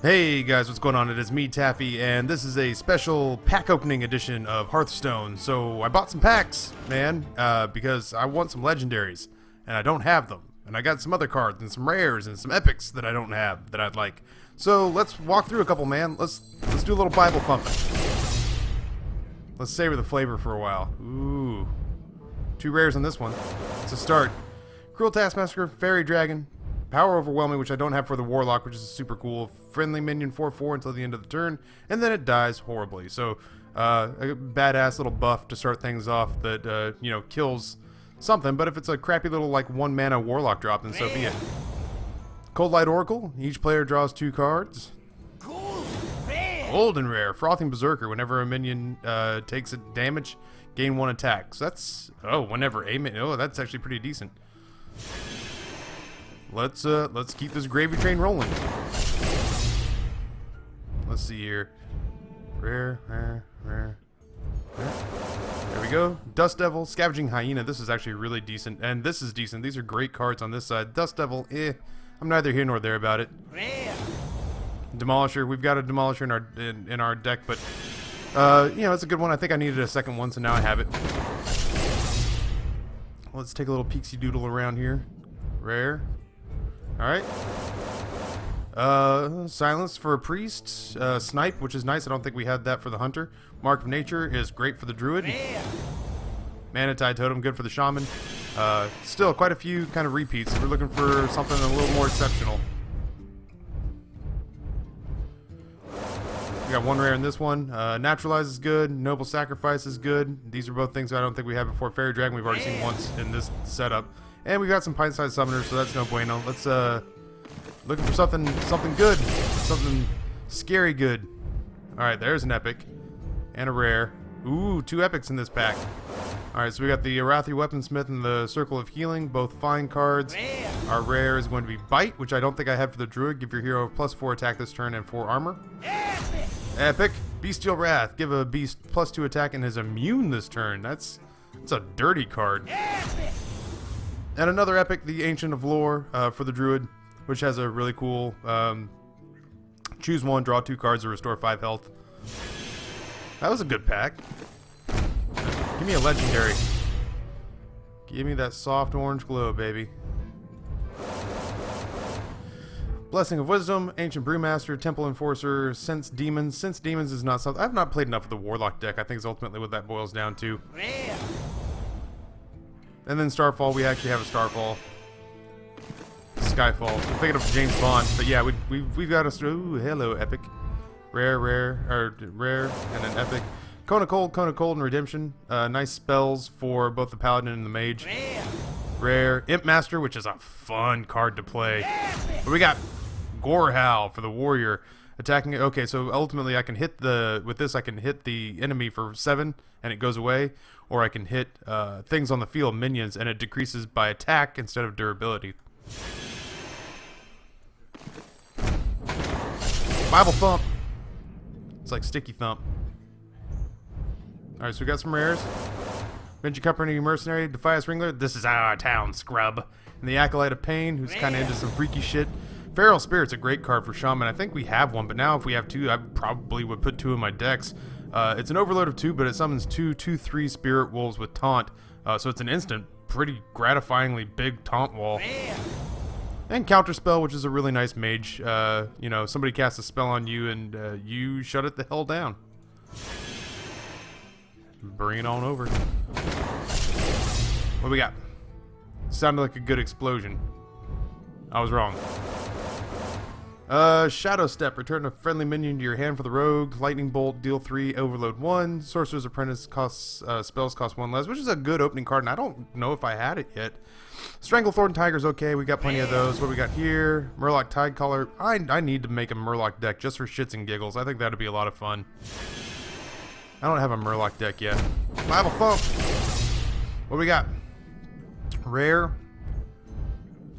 Hey guys, what's going on? It is me, Taffy, and this is a special pack opening edition of Hearthstone. So I bought some packs, man, because I want some legendaries, and I don't have them. And I got some other cards and some rares and some epics that I don't have that I'd like. So let's walk through a couple, man. Let's do a little Bible thumping. Let's savor the flavor for a while. Ooh, 2 rares on this one. It's a start. Cruel Taskmaster, Fairy Dragon, Power Overwhelming, which I don't have for the Warlock, which is super cool. Friendly minion 4/4 until the end of the turn, and then it dies horribly. So, a badass little buff to start things off that, you know, kills something. But if it's a crappy little, like, 1 mana Warlock drop, then so be it. Cold Light Oracle. Each player draws 2 cards. Golden Rare. Frothing Berserker. Whenever a minion takes a damage, gain 1 attack. So that's... Oh, whenever a minion... Oh, that's actually pretty decent. Let's keep this gravy train rolling. Let's see here. Rare. There we go. Dust Devil, Scavenging Hyena. This is actually really decent, and this is decent. These are great cards on this side. Dust Devil, I'm neither here nor there about it. Demolisher. We've got a Demolisher in our deck, but you know, it's a good one. I think I needed a second one, so now I have it. Let's take a little peeksy doodle around here. Rare. Alright. Silence for a Priest. Snipe, which is nice. I don't think we had that for the Hunter. Mark of Nature is great for the Druid. Mana Tide Totem, good for the Shaman. Still, quite a few kind of repeats. We're looking for something a little more exceptional. We got 1 rare in this one. Naturalize is good. Noble Sacrifice is good. These are both things I don't think we had before. Fairy Dragon we've already seen once in this setup. And we got some pint-sized summoners, so that's no bueno. Let's, looking for something good. Something scary good. Alright, there's an epic. And a rare. Ooh, 2 epics in this pack. Alright, so we got the Arathi Weaponsmith and the Circle of Healing, both fine cards. Our rare is going to be Bite, which I don't think I have for the Druid. Give your hero +4 attack this turn and 4 armor. Epic. Bestial Wrath. Give a beast +2 attack and is immune this turn. That's a dirty card. And another epic, the Ancient of Lore, for the Druid, which has a really cool, choose 1, draw 2 cards to restore 5 health. That was a good pack. Give me a legendary. Give me that soft orange glow, baby. Blessing of Wisdom, Ancient Brewmaster, Temple Enforcer, Sense Demons. Sense Demons is not something... I've not played enough of the Warlock deck. I think is ultimately what that boils down to. And then Starfall, we actually have a Starfall. Skyfall. I'm thinking of James Bond, but yeah, we've got a... Ooh, hello, epic. Rare, and an epic. Cone of Cold, and Redemption. Nice spells for both the Paladin and the Mage. Rare. Imp Master, which is a fun card to play. But we got Gorehowl for the Warrior. Attacking... Okay, so ultimately I can hit the... With this, I can hit the enemy for 7, and it goes away. Or I can hit things on the field, minions, and it decreases by attack instead of durability. Bible Thump. It's like Sticky Thump. Alright, so we got some rares. Venture Company Mercenary, Defias Ringler. This is our town, scrub. And the Acolyte of Pain, who's kind of into some freaky shit. Feral Spirit's a great card for Shaman. I think we have one, but now if we have 2, I probably would put 2 in my decks. It's an overload of 2, but it summons 2/2/3 Spirit Wolves with Taunt. So it's an instant, pretty gratifyingly big taunt wall. And Counterspell, which is a really nice mage. You know, somebody casts a spell on you and you shut it the hell down. Bring it on over. What do we got? Sounded like a good explosion. I was wrong. Shadow Step. Return a friendly minion to your hand for the rogue. Lightning Bolt. Deal 3. Overload 1. Sorcerer's Apprentice costs spells cost 1 less, which is a good opening card, and I don't know if I had it yet. Stranglethorn Tiger's okay. We got plenty of those. What do we got here? Murloc Tidecaller. I need to make a Murloc deck just for shits and giggles. I think that'd be a lot of fun. I don't have a Murloc deck yet. Bible Thump. What do we got? Rare.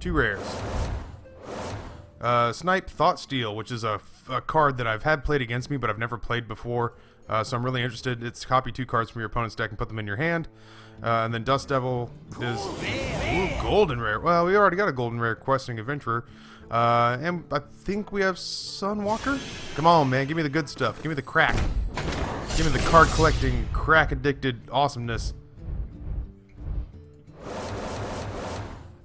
2 rares. Snipe Thoughtsteal, which is a card that I've had played against me, but I've never played before. So I'm really interested. It's copy 2 cards from your opponent's deck and put them in your hand. And then Dust Devil is... Ooh, golden rare. Well, we already got a golden rare, Questing Adventurer. And I think we have Sunwalker. Come on, man. Give me the good stuff. Give me the crack. Give me the card collecting, crack addicted awesomeness.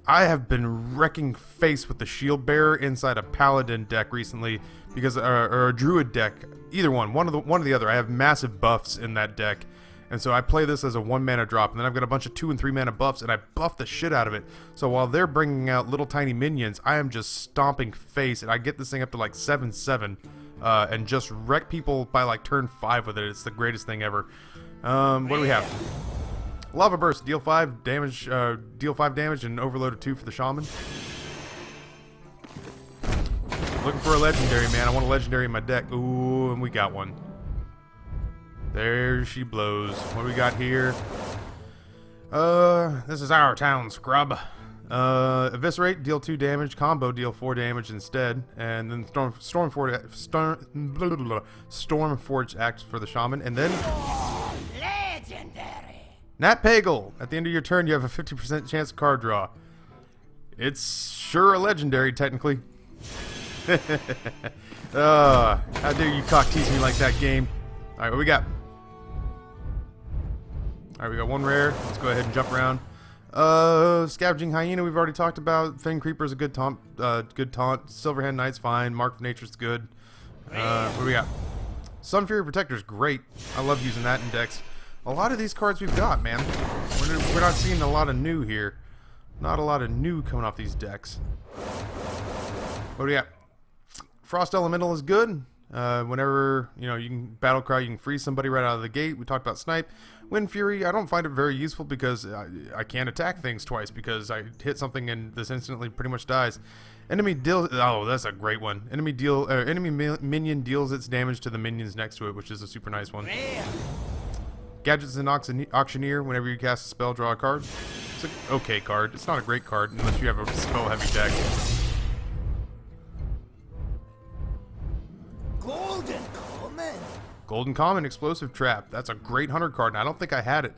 I have been wrecking face with the shield bearer inside a paladin deck recently because, or a druid deck. Either one or the other. I have massive buffs in that deck. And so I play this as a 1 mana drop, and then I've got a bunch of 2 and 3 mana buffs, and I buff the shit out of it. So while they're bringing out little tiny minions, I am just stomping face, and I get this thing up to like 7/7, and just wreck people by like turn 5 with it. It's the greatest thing ever. What do we have? Lava Burst, deal 5 damage, and overload of 2 for the shaman. Looking for a legendary, man. I want a legendary in my deck. Ooh, and we got one. There she blows. What do we got here? This is our town, scrub. Eviscerate, deal 2 damage. Combo, deal 4 damage instead. And then Stormforge acts for the shaman. And then legendary. Nat Pagle. At the end of your turn, you have a 50% chance of card draw. It's sure a legendary, technically. How dare you cock tease me like that, game? Alright, what we got? Alright, we got one rare. Let's go ahead and jump around. Scavenging Hyena we've already talked about. Fang Creeper's a good taunt. Silverhand Knight's fine. Mark of Nature's good. What do we got? Sun Fury Protector's great. I love using that in decks. A lot of these cards we've got, man. We're not seeing a lot of new here. Not a lot of new coming off these decks. What do we got? Frost Elemental is good. Whenever, you can battle cry, you can freeze somebody right out of the gate. We talked about Snipe. Wind Fury, I don't find it very useful because I can't attack things twice because I hit something and this instantly pretty much dies. Enemy deal. Oh, that's a great one. Enemy minion deals its damage to the minions next to it, which is a super nice one. Gadgets and Auctioneer. Whenever you cast a spell, draw a card. It's an okay card. It's not a great card unless you have a spell-heavy deck. Golden Common, Explosive Trap. That's a great hunter card, and I don't think I had it.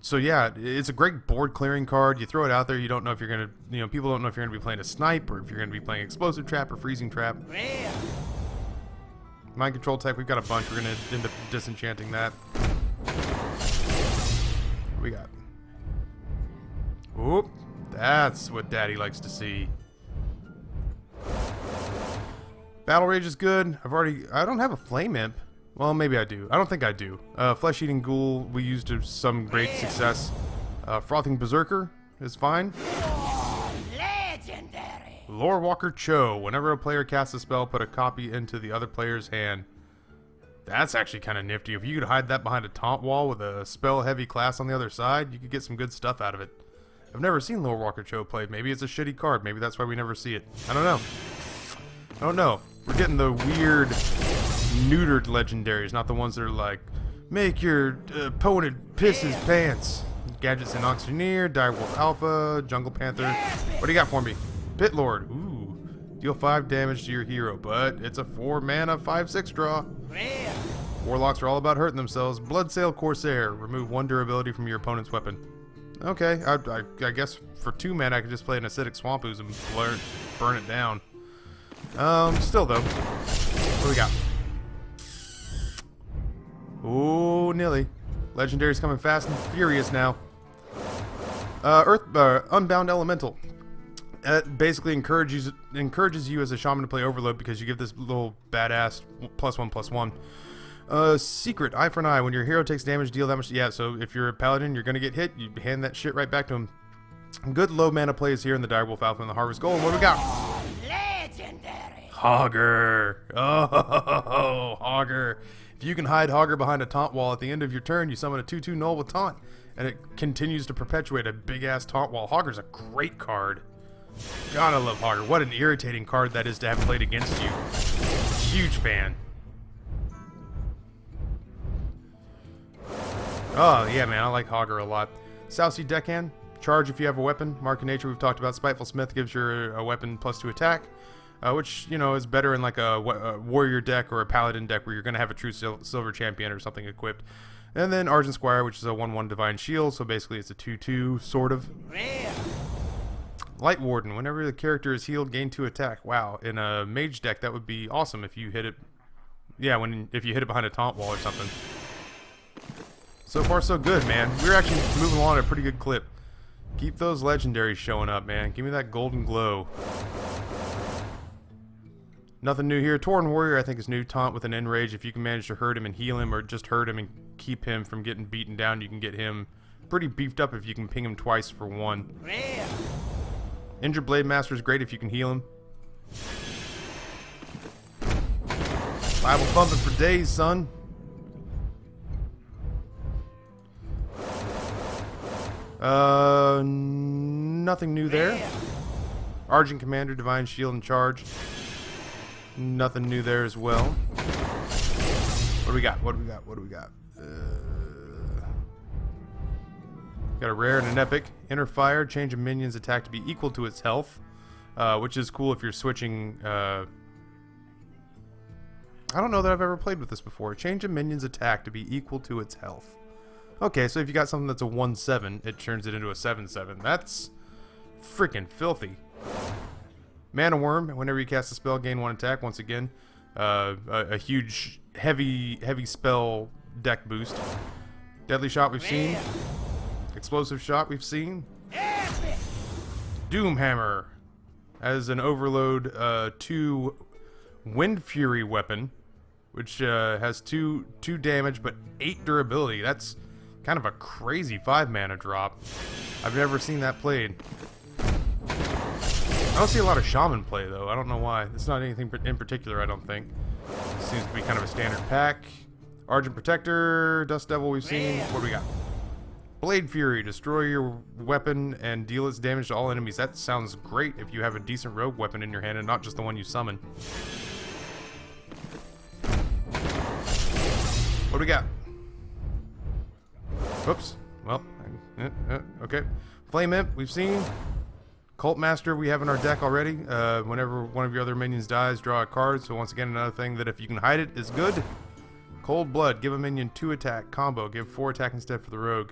So yeah, it's a great board clearing card. You throw it out there, you don't know if you're gonna, people don't know if you're gonna be playing a Snipe or if you're gonna be playing Explosive Trap or Freezing Trap. Mind Control tech, we've got a bunch. We're gonna end up disenchanting that. What we got? Oop, that's what Daddy likes to see. Battle Rage is good. I don't have a Flame Imp. Well, maybe I do. I don't think I do. Flesh Eating Ghoul we used to some great success. Frothing Berserker is fine. Legendary. Lore Walker Cho. Whenever a player casts a spell, put a copy into the other player's hand. That's actually kind of nifty. If you could hide that behind a taunt wall with a spell-heavy class on the other side, you could get some good stuff out of it. I've never seen Lore Walker Cho played. Maybe it's a shitty card. Maybe that's why we never see it. I don't know. I don't know. We're getting the weird, neutered legendaries, not the ones that are like, make your opponent piss his pants. Gadgets and Auctioneer, Direwolf Alpha, Jungle Panther. What do you got for me? Pit Lord. Ooh. Deal 5 damage to your hero, but it's a 4 mana 5/6 draw. Warlocks are all about hurting themselves. Bloodsail Corsair. Remove 1 durability from your opponent's weapon. Okay, I guess for 2 mana I could just play an Acidic Swamp Ooze and burn it down. Still though. What do we got? Ooh, Nilly. Legendary's coming fast and furious now. Unbound Elemental. It basically encourages you as a shaman to play Overload because you give this little badass +1/+1. Secret, eye for an eye. When your hero takes damage, deal that much. Yeah, so if you're a paladin, you're gonna get hit. You hand that shit right back to him. Good low mana plays here in the Direwolf Alpha and the Harvest Golem. What do we got? Hogger. Oh, Hogger. If you can hide Hogger behind a taunt wall at the end of your turn, you summon a 2/2 null with taunt, and it continues to perpetuate a big-ass taunt wall. Hogger's a great card. God, I love Hogger. What an irritating card that is to have played against you. Huge fan. Oh, yeah, man. I like Hogger a lot. South Sea Deckhand. Charge if you have a weapon. Mark of Nature we've talked about. Spiteful Smith gives your a weapon +2 attack. Which, is better in like a warrior deck or a paladin deck where you're going to have a true silver champion or something equipped. And then Argent Squire, which is a 1/1 divine shield, so basically it's a 2/2, sort of. Light Warden. Whenever the character is healed, gain 2 attack. Wow. In a mage deck, that would be awesome if you hit it. Yeah, if you hit it behind a taunt wall or something. So far, so good, man. We're actually moving along at a pretty good clip. Keep those legendaries showing up, man. Give me that golden glow. Nothing new here. Torn Warrior, I think, is new. Taunt with an enrage. If you can manage to hurt him and heal him, or just hurt him and keep him from getting beaten down, you can get him pretty beefed up if you can ping him twice for 1. Injured Blade Master is great if you can heal him. Bible thumping for days, son. Nothing new there. Argent Commander, Divine Shield and Charge. Nothing new there as well. What do we got? What do we got? What do we got? Got a rare and an epic. Inner Fire, change a minion's attack to be equal to its health, which is cool if you're switching. I don't know that I've ever played with this before. Change a minion's attack to be equal to its health. Okay, so if you got something that's a 1/7, it turns it into a 7/7. That's freaking filthy. Mana Worm, whenever you cast a spell, gain 1 attack. Once again, a huge, heavy spell deck boost. Deadly Shot we've seen. Explosive Shot we've seen. Doomhammer as an overload 2 Wind Fury weapon, which has 2 damage but 8 durability. That's kind of a crazy 5 mana drop. I've never seen that played. I don't see a lot of Shaman play though. I don't know why. It's not anything in particular, I don't think. Seems to be kind of a standard pack. Argent Protector, Dust Devil we've seen. What do we got? Blade Fury, destroy your weapon and deal its damage to all enemies. That sounds great if you have a decent rogue weapon in your hand and not just the one you summon. What do we got? Oops. Well, okay. Flame Imp, we've seen. Cult Master, we have in our deck already. Whenever one of your other minions dies, draw a card. So once again, another thing that if you can hide it is good. Cold Blood, give a minion 2 attack. Combo, give 4 attack instead for the rogue.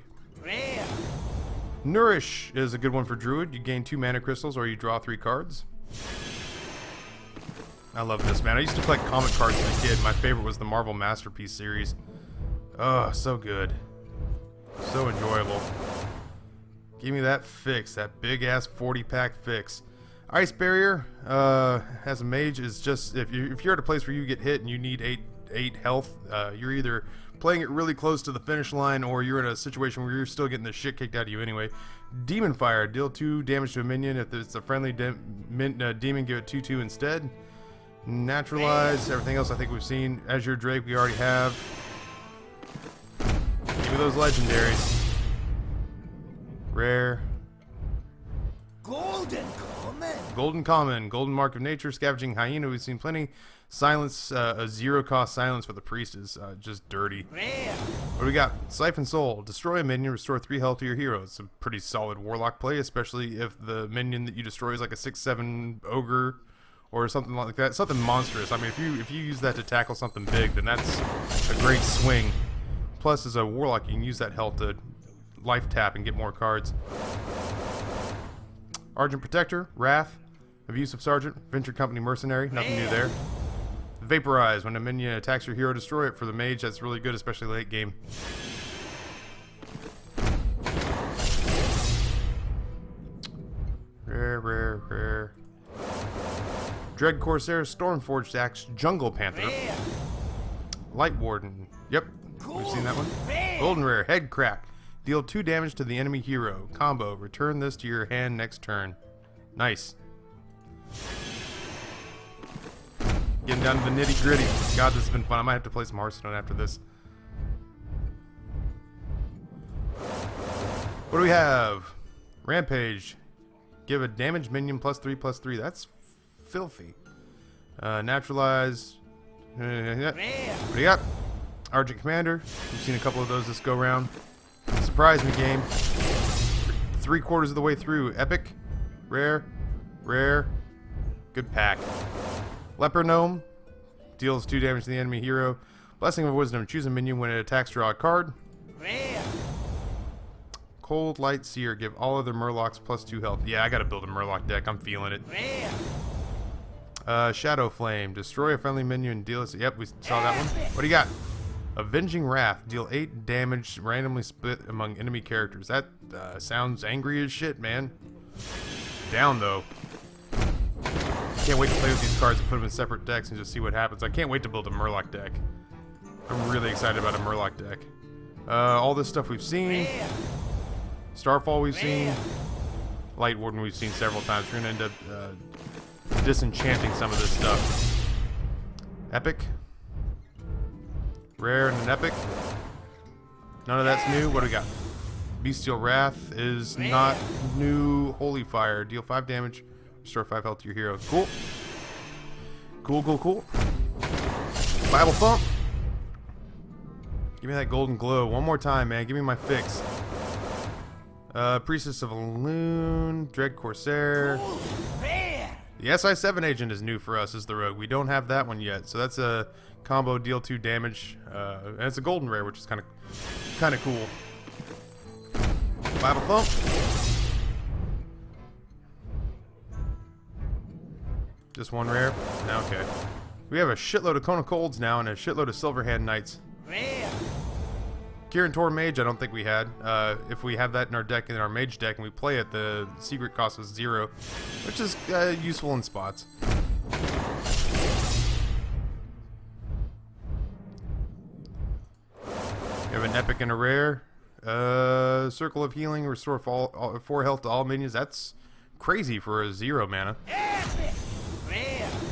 Nourish is a good one for Druid. You gain 2 mana crystals or you draw 3 cards. I love this, man. I used to collect comic cards as a kid. My favorite was the Marvel Masterpiece series. Oh, so good. So enjoyable. Give me that fix, that big ass 40-pack fix. Ice Barrier, as a mage, is just if you're at a place where you get hit and you need 8 health, you're either playing it really close to the finish line or you're in a situation where you're still getting the shit kicked out of you anyway. Demon Fire, deal 2 damage to a minion. If it's a friendly demon, give it 2/2 instead. Naturalize, everything else I think we've seen. Azure Drake we already have. Give me those legendaries. Rare. Golden Common. Golden Common. Golden Mark of Nature. Scavenging Hyena. We've seen plenty. Silence. A 0-cost silence for the priest is just dirty. Rare. What do we got? Siphon Soul. Destroy a minion. Restore 3 health to your hero. It's a pretty solid warlock play, especially if the minion that you destroy is like a 6/7 ogre or something like that. Something monstrous. I mean, if you use that to tackle something big, then that's a great swing. Plus, as a warlock, you can use that health to life tap and get more cards. Argent Protector, Wrath, Abusive Sergeant, Venture Company Mercenary, nothing new there. Vaporize, when a minion attacks your hero, destroy it. For the mage, that's really good, especially late game. Rare. Dread Corsair, Stormforged Axe, Jungle Panther. Light Warden, yep, we've seen that one. Golden Rare, Head Crack. Deal 2 damage to the enemy hero. Combo. Return this to your hand next turn. Nice. Getting down to the nitty gritty. God, this has been fun. I might have to play some Hearthstone after this. What do we have? Rampage. Give a damaged minion +3/+3. That's filthy. Naturalize. What do you got? Argent Commander. We've seen a couple of those this go round. Surprise me, game. 3/4 of the way through. Epic. Rare. Good pack. Leper Gnome. Deals 2 damage to the enemy hero. Blessing of Wisdom. Choose a minion when it attacks, draw a card. Cold Light Seer. Give all other Murlocs +2 health. Yeah, I gotta build a Murloc deck. I'm feeling it. Shadow Flame. Destroy a friendly minion and deal... Yep, we saw that one. What do you got? Avenging Wrath. Deal 8 damage, randomly split among enemy characters. That sounds angry as shit, man. Down, though. Can't wait to play with these cards and put them in separate decks and just see what happens. I can't wait to build a Murloc deck. I'm really excited about a Murloc deck. All this stuff we've seen. Starfall we've seen. Light Warden we've seen several times. We're going to end up disenchanting some of this stuff. Epic. Rare and an epic. None of that's new. What do we got? Bestial Wrath is not new. Holy Fire. Deal 5 damage. Restore 5 health to your hero. Cool. Cool, cool, cool. Bible Thump. Give me that golden glow. One more time, man. Give me my fix. Priestess of Loon. Dread Corsair. The SI7 agent is new for us as the rogue. We don't have that one yet. So that's a combo deal 2 damage. And it's a golden rare, which is kind of cool. Bible Thump. Just one rare? Okay. We have a shitload of Cone of Colds now and a shitload of Silverhand Knights. Kirin Tor Mage, I don't think we had. If we have that in our deck, in our Mage deck, and we play it, the secret cost us 0, which is useful in spots. We have an epic and a rare. Circle of Healing, restore 4 health to all minions. That's crazy for a 0 mana.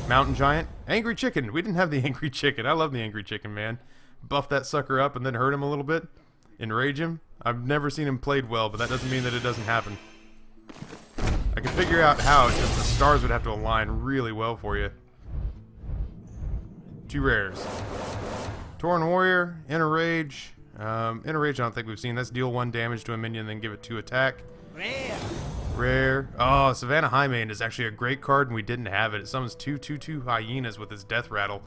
Mountain Giant. Angry Chicken. We didn't have the Angry Chicken. I love the Angry Chicken, man. Buff that sucker up and then hurt him a little bit. Enrage him. I've never seen him played well, but that doesn't mean that it doesn't happen. I can figure out how. It's just the stars would have to align really well for you. 2 rares. Torn Warrior. Inner Rage. Inner Rage I don't think we've seen. That's deal 1 damage to a minion and then give it 2 attack. Rare. Oh, Savannah Highmane is actually a great card and we didn't have it. It summons 2/2/2 hyenas with its Death Rattle.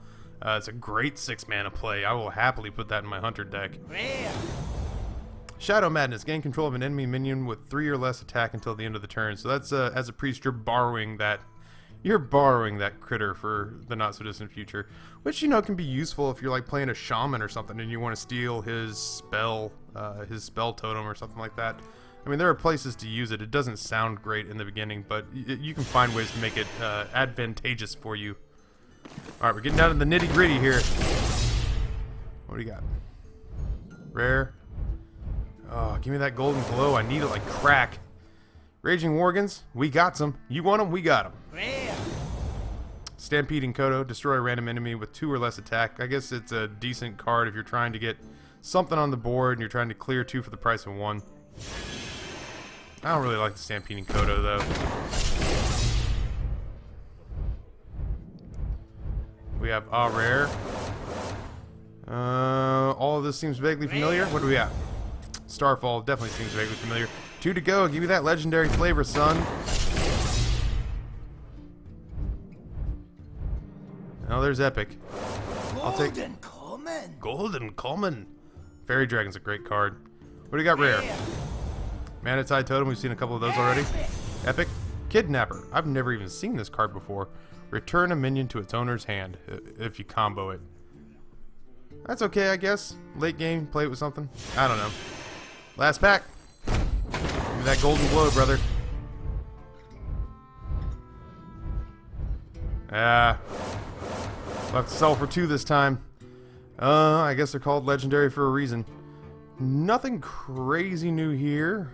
It's a great 6 mana play. I will happily put that in my Hunter deck. Shadow Madness. Gain control of an enemy minion with 3 or less attack until the end of the turn. So that's, as a priest, you're borrowing that critter for the not-so-distant future. Which, you know, can be useful if you're, like, playing a shaman or something and you want to steal his spell totem or something like that. I mean, there are places to use it. It doesn't sound great in the beginning, but you can find ways to make it advantageous for you. Alright, we're getting down to the nitty-gritty here. What do you got? Rare. Oh, give me that golden glow. I need it like crack. Raging Worgens. We got some. You want them? We got them. Stampeding Kodo. Destroy a random enemy with 2 or less attack. I guess it's a decent card if you're trying to get something on the board and you're trying to clear 2 for the price of 1. I don't really like the Stampeding Kodo, though. We have a rare. All of this seems vaguely familiar. What do we got? Starfall definitely seems vaguely familiar. 2 to go. Give me that legendary flavor, son. Oh, there's epic. I'll take Golden Common. Fairy Dragon's a great card. What do you got rare? Manatide Totem, we've seen a couple of those already. Epic. Kidnapper. I've never even seen this card before. Return a minion to its owner's hand if you combo it. That's okay, I guess. Late game, play it with something. I don't know. Last pack. Give me that golden glow, brother. We'll have to sell for 2 this time. I guess they're called legendary for a reason. Nothing crazy new here.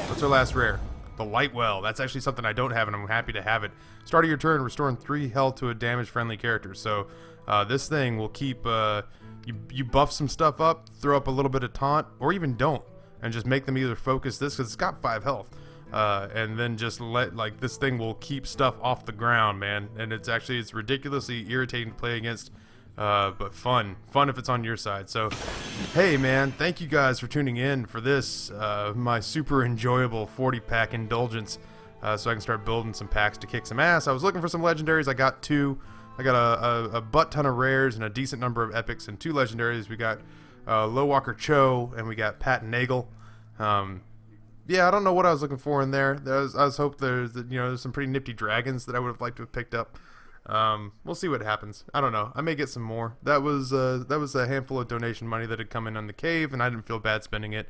What's our last rare? The Light Well. That's actually something I don't have, and I'm happy to have it. Start of your turn, restoring 3 health to a damage-friendly character. So this thing will keep you buff some stuff up, throw up a little bit of taunt, or even don't, and just make them either focus this because it's got 5 health, and then just let this thing will keep stuff off the ground, man. And it's ridiculously irritating to play against. But fun if it's on your side. So, hey man, thank you guys for tuning in for this, my super enjoyable 40-pack indulgence, so I can start building some packs to kick some ass. I was looking for some legendaries. I got 2. I got a butt ton of rares and a decent number of epics and 2 legendaries. We got Low Walker Cho and we got Pat Nagel. Yeah, I don't know what I was looking for in there. I was hoping there's some pretty nifty dragons that I would have liked to have picked up. We'll see what happens. I don't know. I may get some more. That was a handful of donation money that had come in on the cave, and I didn't feel bad spending it.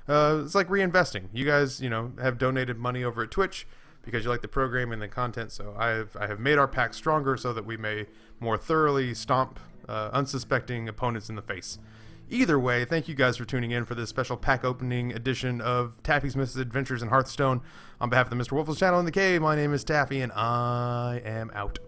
It's like reinvesting. You guys, have donated money over at Twitch because you like the programming and the content. So I have made our pack stronger so that we may more thoroughly stomp unsuspecting opponents in the face. Either way, thank you guys for tuning in for this special pack opening edition of Taffy's Misadventures in Hearthstone. On behalf of the MrWoofless Channel in the Cave, my name is Taffy, and I am out.